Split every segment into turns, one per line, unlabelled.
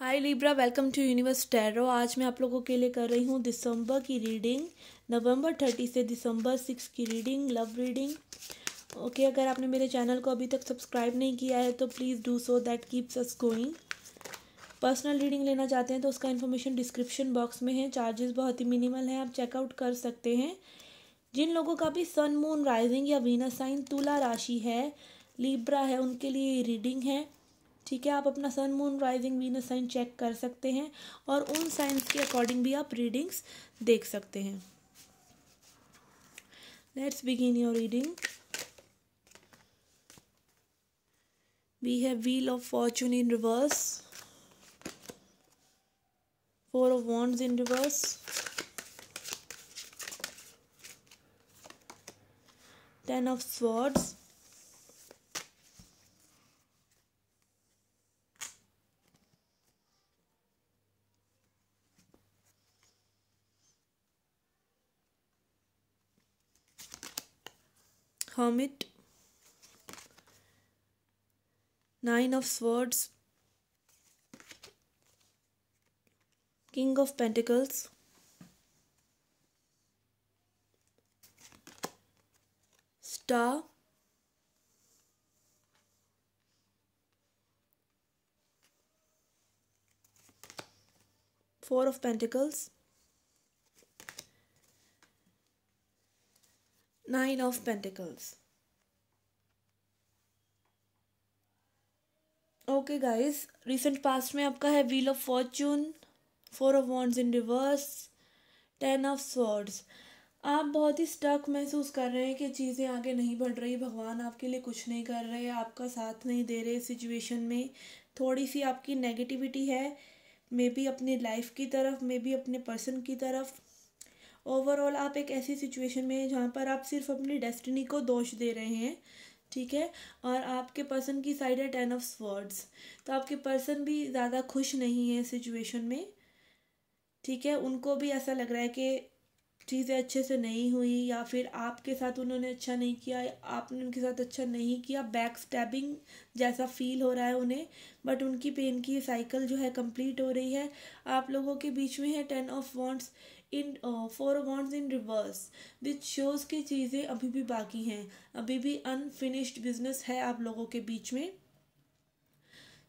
Hi Libra, welcome to Universe Tarot. आज मैं आप लोगों के लिए कर रही हूँ दिसंबर की रीडिंग, नवंबर 30 से दिसंबर 6 की रीडिंग, लव रीडिंग। ओके, अगर आपने मेरे चैनल को अभी तक सब्सक्राइब नहीं किया है तो please do so, that keeps us going. Personal reading लेना चाहते हैं तो उसका इन्फॉर्मेशन डिस्क्रिप्शन बॉक्स में है। चार्जेस बहुत ही मिनिमल हैं, आप चेकआउट कर सकते हैं। जिन लोगों का भी सन, मून, राइजिंग या वीनस साइन तुला राशि है, लिब्रा है, उनके लिए ये रीडिंग है। ठीक है, आप अपना sun, moon, rising, Venus sign check कर सकते हैं और उन साइंस के अकॉर्डिंग भी आप रीडिंग्स देख सकते हैं। Let's begin your reading. We have wheel of fortune in reverse, four of wands in reverse, 10 of swords, hermit, 9 of swords, king of pentacles, star, four of pentacles, 9 of pentacles। Okay guys, recent past में आपका है wheel of Fortune, four of wands in reverse, 10 of swords. आप बहुत ही stuck महसूस कर रहे हैं कि चीज़ें आगे नहीं बढ़ रही, भगवान आपके लिए कुछ नहीं कर रहे, आपका साथ नहीं दे रहे सिचुएशन में। थोड़ी सी आपकी नेगेटिविटी है, मे बी अपनी लाइफ की तरफ, मे बी अपने पर्सन की तरफ। ओवरऑल आप एक ऐसी सिचुएशन में हैं जहाँ पर आप सिर्फ अपनी डेस्टिनी को दोष दे रहे हैं। ठीक है, और आपके पर्सन की साइड है 10 ऑफ स्वॉर्ड्स, तो आपके पर्सन भी ज़्यादा खुश नहीं है सिचुएशन में। ठीक है, उनको भी ऐसा लग रहा है कि चीज़ें अच्छे से नहीं हुई, या फिर आपके साथ उन्होंने अच्छा नहीं किया, आपने उनके साथ अच्छा नहीं किया, बैक स्टैबिंग जैसा फील हो रहा है उन्हें। बट उनकी पेन की साइकिल जो है कंप्लीट हो रही है। आप लोगों के बीच में है 10 of wands in, 4 of wands in reverse, which shows की चीज़ें अभी भी बाकी हैं, अभी भी अनफिनिश्ड बिजनेस है आप लोगों के बीच में।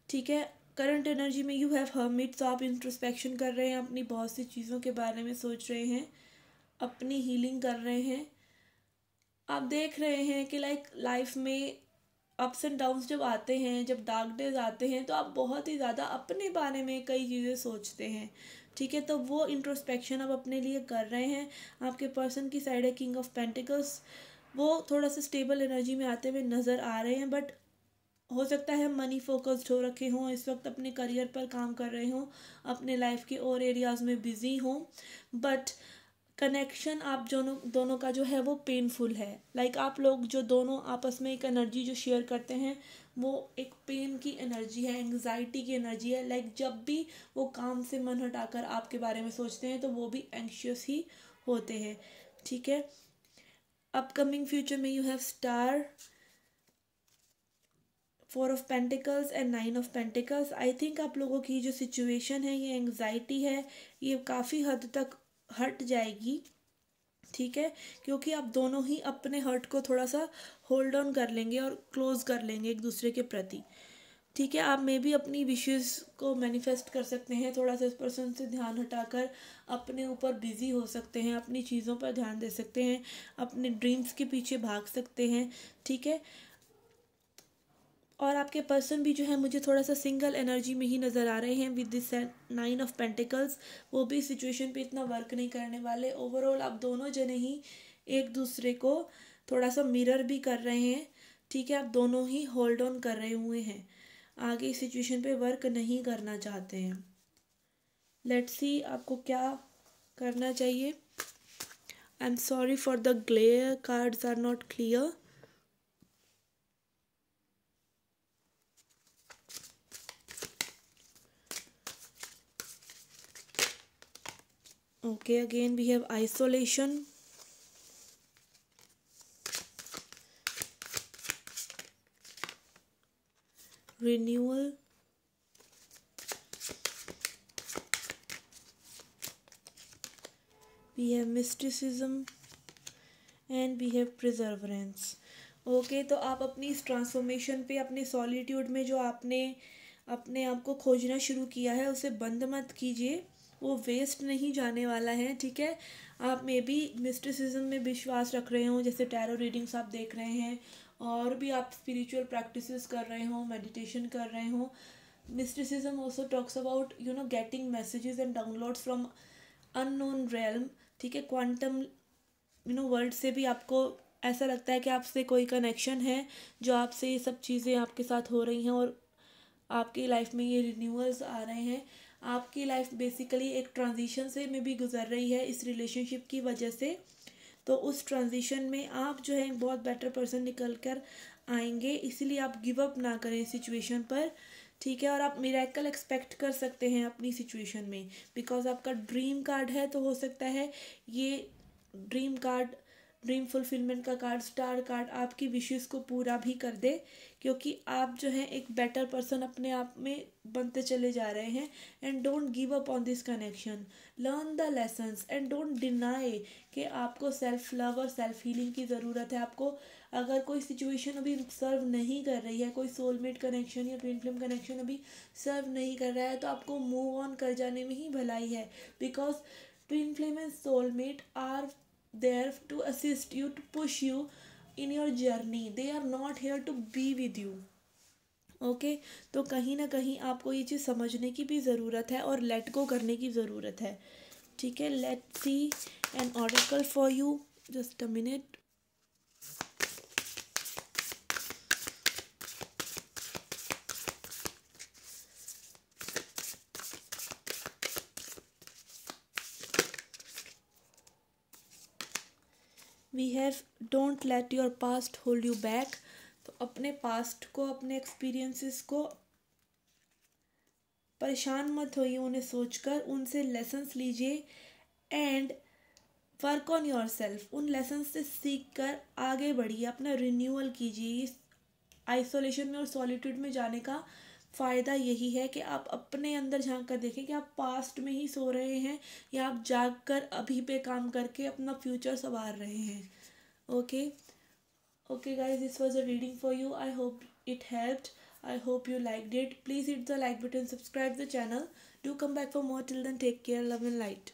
ठीक है, करंट एनर्जी में यू हैव हर्मिट, तो आप इंट्रोस्पेक्शन कर रहे हैं, अपनी बहुत सी चीज़ों के बारे में सोच रहे हैं, अपनी हीलिंग कर रहे हैं। आप देख रहे हैं कि लाइफ में अप्स एंड डाउन्स जब आते हैं, जब डार्क डेज आते हैं, तो आप बहुत ही ज़्यादा अपने बारे में कई चीज़ें सोचते हैं। ठीक है, तो वो इंट्रोस्पेक्शन आप अपने लिए कर रहे हैं। आपके पर्सन की साइड है किंग ऑफ पेंटिकल्स, वो थोड़ा सा स्टेबल एनर्जी में आते हुए नज़र आ रहे हैं। बट हो सकता है मनी फोकस्ड हो रखे हों, इस वक्त अपने करियर पर काम कर रहे हों, अपने लाइफ के और एरियाज़ में बिजी हों। बट कनेक्शन आप दोनों का जो है वो पेनफुल है। आप लोग जो दोनों आपस में एक एनर्जी जो शेयर करते हैं, वो एक पेन की एनर्जी है, एंग्जाइटी की एनर्जी है। जब भी वो काम से मन हटाकर आपके बारे में सोचते हैं तो वो भी एंग्शियस ही होते हैं। ठीक है, अपकमिंग फ्यूचर में you have star, 4 of pentacles and 9 of pentacles. I think आप लोगों की जो सिचुएशन है, ये एंग्जाइटी है, ये काफ़ी हद तक हट जाएगी। ठीक है, क्योंकि आप दोनों ही अपने हर्ट को थोड़ा सा होल्ड ऑन कर लेंगे और क्लोज कर लेंगे एक दूसरे के प्रति। ठीक है, आप मे भी अपनी विशेस को मैनिफेस्ट कर सकते हैं, थोड़ा सा इस पर्सन से ध्यान हटाकर अपने ऊपर बिजी हो सकते हैं, अपनी चीज़ों पर ध्यान दे सकते हैं, अपने ड्रीम्स के पीछे भाग सकते हैं। ठीक है, और आपके पर्सन भी जो है मुझे थोड़ा सा सिंगल एनर्जी में ही नज़र आ रहे हैं विद दिस 9 ऑफ पेंटिकल्स। वो भी सिचुएशन पे इतना वर्क नहीं करने वाले। ओवरऑल आप दोनों जने ही एक दूसरे को थोड़ा सा मिरर भी कर रहे हैं। ठीक है, आप दोनों ही होल्ड ऑन कर रहे हुए हैं, आगे इस सिचुएशन पे वर्क नहीं करना चाहते हैं। लेट्स सी आपको क्या करना चाहिए। I am sorry for the glare, cards are not clear. Okay, again we have isolation, renewal, we have mysticism and we have perseverance. Okay, तो आप अपनी इस ट्रांसफॉर्मेशन पे, अपने सॉलिट्यूड में जो आपने अपने आप को खोजना शुरू किया है उसे बंद मत कीजिए, वो वेस्ट नहीं जाने वाला है, ठीक है। आप मे बी मिस्टिसिज्म में विश्वास रख रहे हो, जैसे टैरो रीडिंग्स आप देख रहे हैं, और भी आप स्पिरिचुअल प्रैक्टिसेस कर रहे हो, मेडिटेशन कर रहे हो। Mysticism also talks about getting messages and downloads from unknown realm, ठीक है। क्वांटम वर्ल्ड से भी आपको ऐसा लगता है कि आपसे कोई कनेक्शन है, जो आपसे ये सब चीज़ें आपके साथ हो रही हैं और आपकी लाइफ में ये रिन्यूअल्स आ रहे हैं। आपकी लाइफ बेसिकली एक ट्रांजिशन से में भी गुजर रही है इस रिलेशनशिप की वजह से। तो उस ट्रांजिशन में आप जो है एक बहुत बेटर पर्सन निकल कर आएंगे, इसीलिए आप गिव अप ना करें सिचुएशन पर, ठीक है। और आप मिरेकल एक्सपेक्ट कर सकते हैं अपनी सिचुएशन में, बिकॉज आपका ड्रीम कार्ड है, तो हो सकता है ये ड्रीम कार्ड, ड्रीम फुलफिलमेंट का कार्ड, स्टार कार्ड आपकी विशेस को पूरा भी कर दे, क्योंकि आप जो है एक बेटर पर्सन अपने आप में बनते चले जा रहे हैं। And don't give up on this connection, learn the lessons and don't deny कि आपको सेल्फ लव और सेल्फ हीलिंग की ज़रूरत है। आपको अगर कोई सिचुएशन अभी सर्व नहीं कर रही है, कोई सोलमेट कनेक्शन या ट्विन फ्लेम कनेक्शन अभी सर्व नहीं कर रहा है, तो आपको मूव ऑन कर जाने में ही भलाई है, because twin flame and soulmate are there to assist you, to push you in your journey. They are not here to be with you. Okay, तो कहीं ना कहीं आपको ये चीज़ समझने की भी ज़रूरत है और लेट गो करने की ज़रूरत है, ठीक है। Let's see an oracle for you, just a minute. We have don't let your past hold you back. तो अपने पास्ट को, अपने एक्सपीरियंसेस को परेशान मत होइए उन्हें सोचकर, उनसे लेसन्स लीजिए and work on your self. उन लेसन्स से सीख कर आगे बढ़िए, अपना रिन्यूअल कीजिए। इस आइसोलेशन में और सॉलिट्यूड में जाने का फ़ायदा यही है कि आप अपने अंदर झांक कर देखें कि आप पास्ट में ही सो रहे हैं या आप जाग कर अभी पे काम करके अपना फ्यूचर संवार रहे हैं। Okay okay guys, this was a reading for you. I hope it helped. I hope you liked it. Please hit the like button, subscribe the channel. Do come back for more. Till then, take care, love and light.